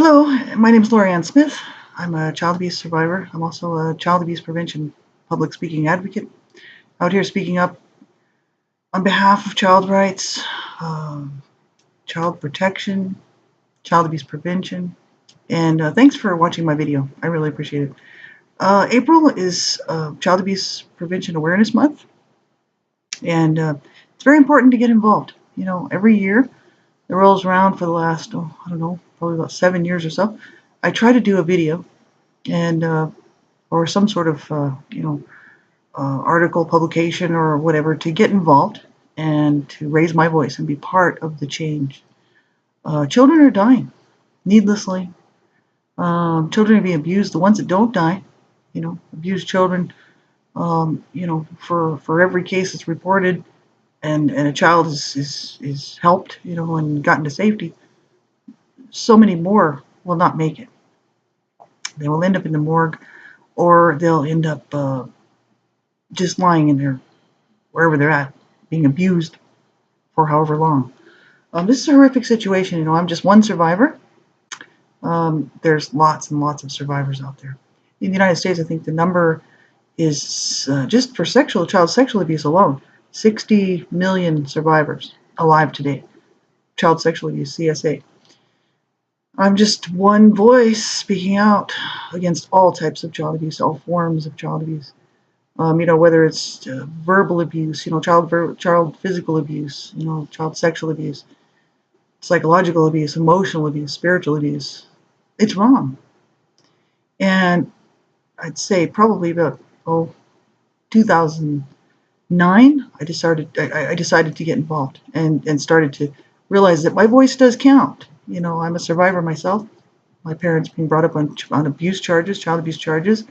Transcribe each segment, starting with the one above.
Hello, my name is Lorianne Smith. I'm a child abuse survivor. I'm also a child abuse prevention public speaking advocate out here speaking up on behalf of child rights, um, child protection, child abuse prevention. And thanks for watching my video. I really appreciate it. April is Child Abuse Prevention Awareness Month, and it's very important to get involved. You know, every year it rolls around for the last, I don't know, probably about 7 years or so. I try to do a video and or some sort of article, publication, or whatever to get involved and to raise my voice and be part of the change. Children are dying needlessly. Children are being abused. The ones that don't die, abused children. For every case that's reported and a child is helped, and gotten to safety, so many more will not make it. They will end up in the morgue, or they'll end up just lying in there, wherever they're at, being abused for however long. This is a horrific situation. I'm just one survivor. There's lots and lots of survivors out there. In the United States, I think the number is just for child sexual abuse alone, 60 million survivors alive today. Child sexual abuse, CSA. I'm just one voice speaking out against all types of child abuse, all forms of child abuse. Whether it's verbal abuse, child physical abuse, child sexual abuse, psychological abuse, emotional abuse, spiritual abuse. It's wrong. And I'd say probably about 2009, I decided to get involved and started to realize that my voice does count. I'm a survivor myself. My parents being brought up on abuse charges, child abuse charges.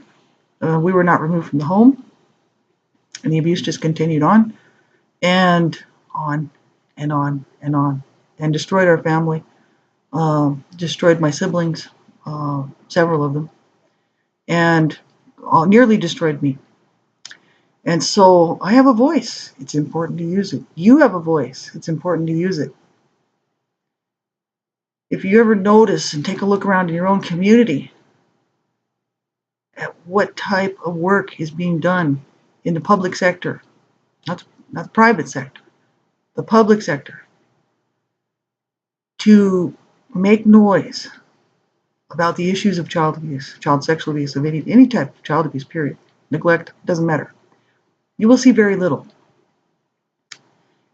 We were not removed from the home, and the abuse just continued on and on and on and on, and destroyed our family, destroyed my siblings, several of them, and nearly destroyed me. And so I have a voice. It's important to use it. You have a voice. It's important to use it. If you ever notice and take a look around in your own community at what type of work is being done in the public sector, not the private sector, the public sector, to make noise about the issues of child abuse, child sexual abuse, of any type of child abuse, period, neglect, doesn't matter, you will see very little.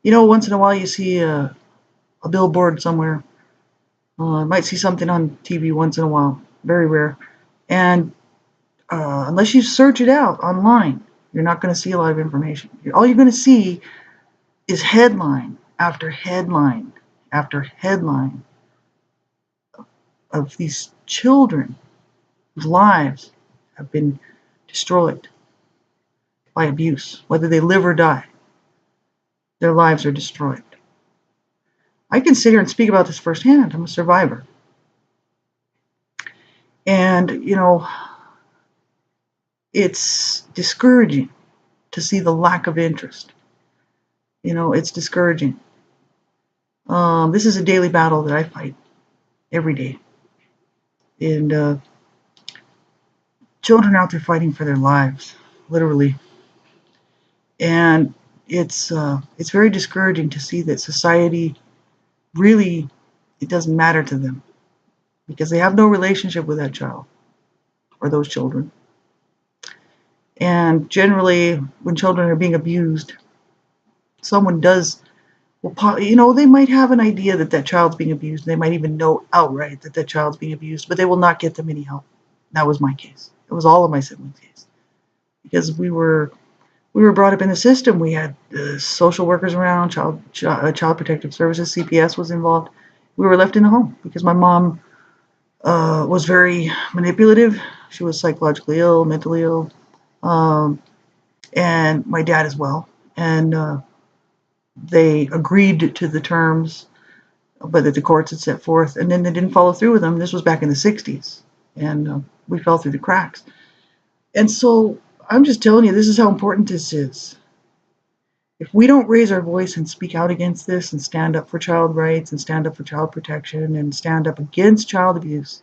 Once in a while you see a billboard somewhere. Might see something on TV once in a while, very rare. And unless you search it out online, you're not going to see a lot of information. All you're going to see is headline after headline after headline of these children whose lives have been destroyed by abuse. Whether they live or die, their lives are destroyed. I can sit here and speak about this firsthand. I'm a survivor. And, it's discouraging to see the lack of interest. It's discouraging. This is a daily battle that I fight every day. And children out there fighting for their lives, literally. And it's very discouraging to see that society really, it doesn't matter to them, because they have no relationship with that child or those children. And generally, when children are being abused, someone they might have an idea that child's being abused. They might even know outright that child's being abused, but they will not get them any help. That was my case. It was all of my siblings' case, because we were brought up in the system. We had social workers around, child protective services, CPS was involved. We were left in the home because my mom was very manipulative. She was psychologically ill, mentally ill, and my dad as well. And they agreed to the terms, but that the courts had set forth, and then they didn't follow through with them. This was back in the 60s, and we fell through the cracks. And so I'm just telling you, this is how important this is. If we don't raise our voice and speak out against this and stand up for child rights and stand up for child protection and stand up against child abuse,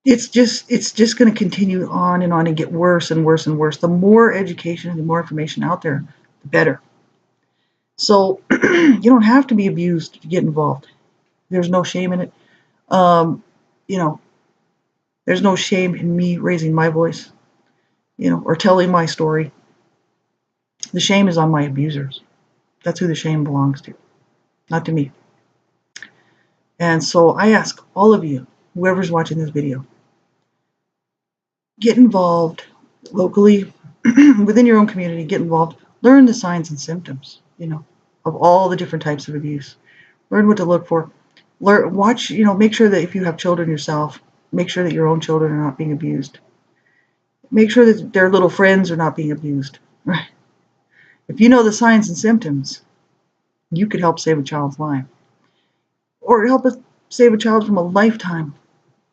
it's just going to continue on and get worse and worse and worse. The more education and the more information out there, the better. So you don't have to be abused to get involved. There's no shame in it. Um, you know, there's no shame in me raising my voice, or telling my story. The shame is on my abusers. That's who the shame belongs to, not to me. And so I ask all of you, whoever's watching this video, get involved locally, within your own community, get involved, learn the signs and symptoms, of all the different types of abuse. Learn what to look for. Watch, make sure that if you have children yourself, make sure that your own children are not being abused. Make sure that their little friends are not being abused. Right? If you know the signs and symptoms, you could help save a child's life. Or help us save a child from a lifetime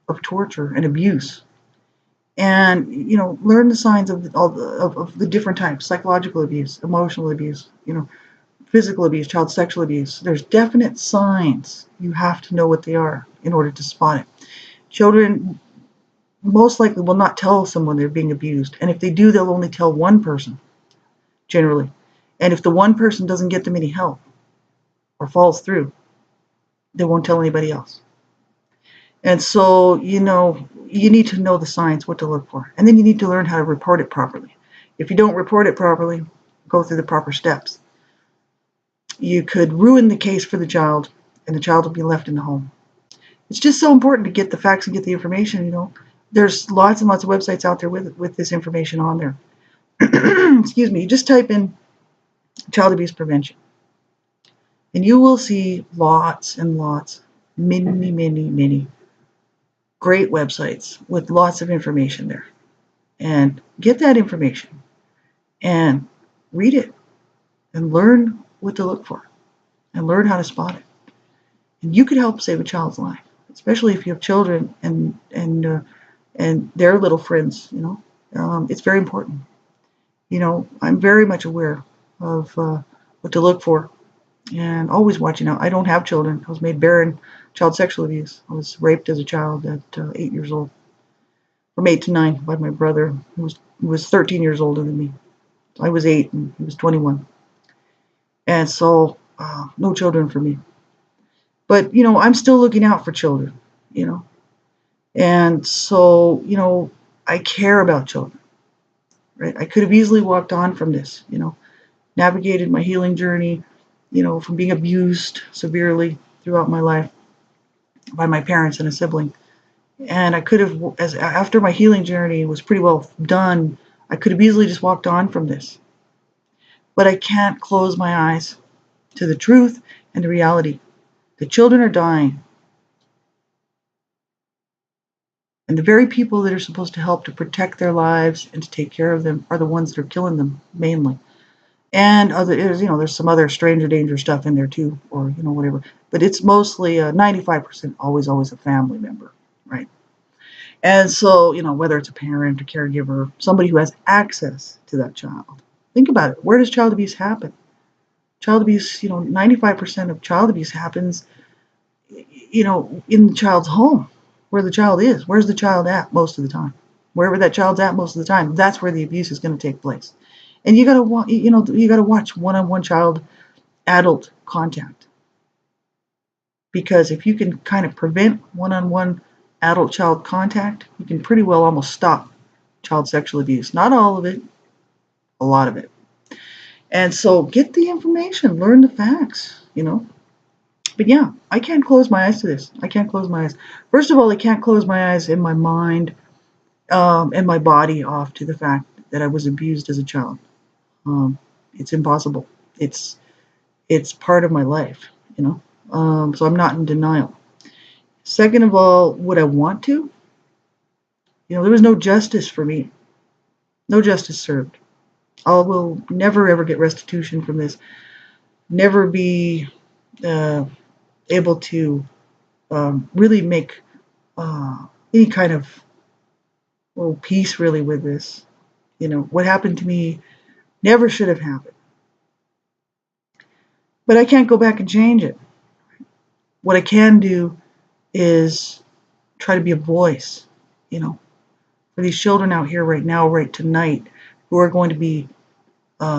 of torture and abuse. And, learn the signs of the different types: psychological abuse, emotional abuse, physical abuse, child sexual abuse. There's definite signs. You have to know what they are in order to spot it. Children most likely will not tell someone they're being abused. And if they do, they'll only tell one person, generally. And if the one person doesn't get them any help or falls through, they won't tell anybody else. And so, you need to know the signs, what to look for. And then you need to learn how to report it properly. If you don't report it properly, go through the proper steps. You could ruin the case for the child, and the child will be left in the home. It's just so important to get the facts and get the information, There's lots and lots of websites out there with this information on there. Excuse me. You just type in child abuse prevention, and you will see lots and lots, many, many, many great websites with lots of information there. And get that information and read it and learn what to look for and learn how to spot it. And you could help save a child's life, especially if you have children and their little friends. It's very important. I'm very much aware of what to look for and always watching out. I don't have children. I was made barren, child sexual abuse. I was raped as a child at 8 years old, from 8 to 9, by my brother, who was 13 years older than me. I was 8 and he was 21. And so, no children for me. But, I'm still looking out for children, And so, I care about children, right? I could have easily walked on from this, navigated my healing journey, from being abused severely throughout my life by my parents and a sibling. And I could have, after my healing journey was pretty well done, I could have easily just walked on from this. But I can't close my eyes to the truth and the reality. The children are dying. And the very people that are supposed to help to protect their lives and to take care of them are the ones that are killing them, mainly. And there's some other stranger danger stuff in there too, or, whatever. But it's mostly 95% always a family member, right? And so, whether it's a parent, a caregiver, somebody who has access to that child. Think about it. Where does child abuse happen? Child abuse, 95% of child abuse happens, in the child's home, where the child is. Where's the child at most of the time? Wherever that child's at most of the time, that's where the abuse is going to take place. And you got to watch one-on-one child-adult contact. Because if you can kind of prevent one-on-one adult-child contact, you can pretty well almost stop child sexual abuse. Not all of it, a lot of it. And so get the information, learn the facts, But yeah, I can't close my eyes to this. I can't close my eyes. First of all, I can't close my eyes in my mind and my body off to the fact that I was abused as a child. It's impossible. It's part of my life, so I'm not in denial. Second of all, would I want to? There was no justice for me. No justice served. I will never ever get restitution from this. Never be able to really make any kind of peace really with this. What happened to me never should have happened. But I can't go back and change it. What I can do is try to be a voice, you know, for these children out here right now, right tonight, who are going to be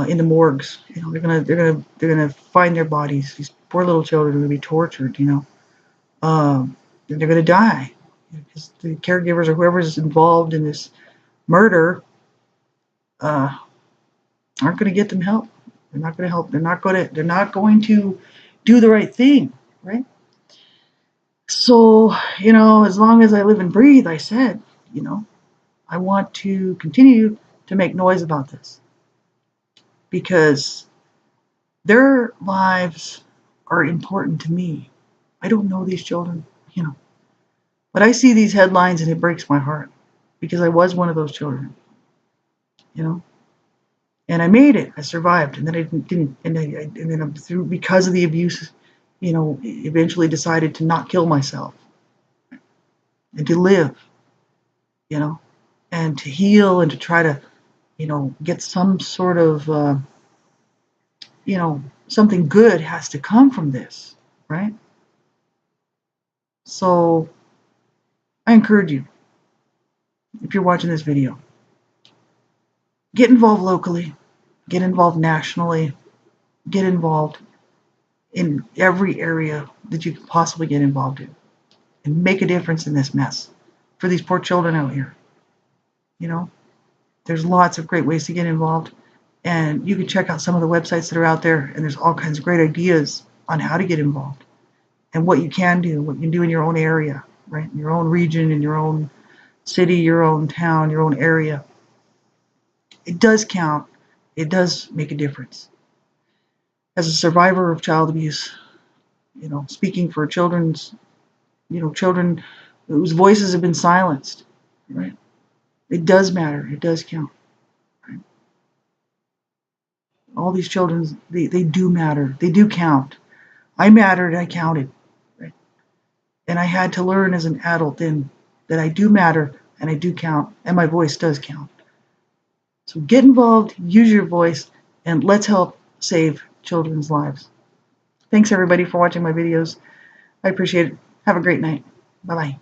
in the morgues. You know, they're gonna find their bodies. These poor little children are gonna be tortured. You know, they're gonna die because the caregivers or whoever's involved in this murder uh, aren't going to get them help. They're not going to help. They're not going to do the right thing, right? So, you know, as long as I live and breathe, I said, you know, I want to continue to make noise about this because their lives are important to me. I don't know these children, you know, but I see these headlines and it breaks my heart because I was one of those children, you know. And I made it. I survived, and then I didn't, and then through because of the abuse, you know, eventually decided to not kill myself and to live, you know, and to heal and to try to, you know, get some sort of, you know, something good has to come from this, right? So I encourage you, if you're watching this video, get involved locally, get involved nationally, get involved in every area that you can possibly get involved in, and make a difference in this mess for these poor children out here. You know, there's lots of great ways to get involved, and you can check out some of the websites that are out there, and there's all kinds of great ideas on how to get involved and what you can do, what you can do in your own area, right? In your own region, in your own city, your own town, your own area. It does count. It does make a difference. As a survivor of child abuse, you know, speaking for children's, you know, children whose voices have been silenced, right? It does matter. It does count. Right? All these children, they do matter. They do count. I mattered. I counted. Right? And I had to learn as an adult then that I do matter and I do count and my voice does count. So get involved, use your voice, and let's help save children's lives. Thanks everybody for watching my videos. I appreciate it. Have a great night. Bye-bye.